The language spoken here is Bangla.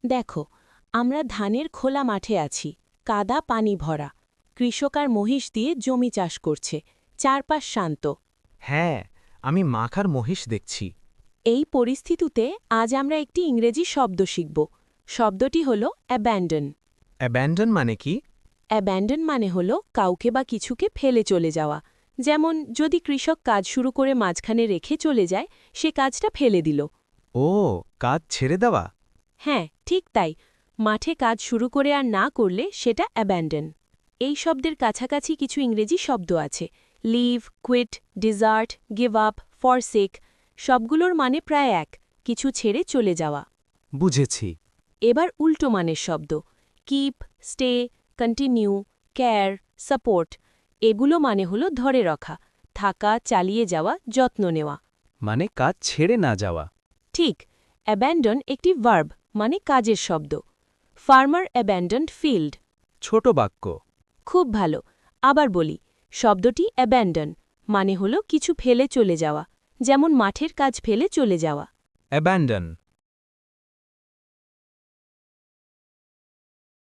দেখো, আমরা ধানের খোলা মাঠে আছি, কাদা পানি ভরা। কৃষক আর মহিষ দিয়ে জমি চাষ করছে, চারপাশ শান্ত। হ্যাঁ, আমি মাখার মহিষ দেখছি। এই পরিস্থিতিতে আজ আমরা একটি ইংরেজি শব্দ শিখব। শব্দটি হল অ্যাব্যান্ডন। অ্যাব্যান্ডন মানে কি? অ্যাব্যান্ডন মানে হল কাউকে বা কিছুকে ফেলে চলে যাওয়া। যেমন যদি কৃষক কাজ শুরু করে মাঝখানে রেখে চলে যায়, সে কাজটা ফেলে দিল। ও, কাজ ছেড়ে দেওয়া। হ্যাঁ, ঠিক তাই। মাঠে কাজ শুরু করে আর না করলে সেটা অ্যাব্যান্ডন। এই শব্দের কাছাকাছি কিছু ইংরেজি শব্দ আছে। Leave, quit, desert, give up, forsake. সবগুলোর মানে প্রায় এক, কিছু ছেড়ে চলে যাওয়া। বুঝেছি। এবার উল্টো মানের শব্দ। Keep, stay, continue, care, support. এগুলো মানে হলো ধরে রাখা, থাকা, চালিয়ে যাওয়া, যত্ন নেওয়া। মানে কাজ ছেড়ে না যাওয়া। ঠিক। অ্যাব্যান্ডন একটি ভার্ব, মানে কাজের শব্দ। Farmer abandoned field. ছোট বাক্য। খুব ভালো। আবার বলি, শব্দটি অ্যাব্যান্ডন মানে হলো কিছু ফেলে চলে যাওয়া, যেমন মাঠের কাজ ফেলে চলে যাওয়া। অ্যাব্যান্ডন।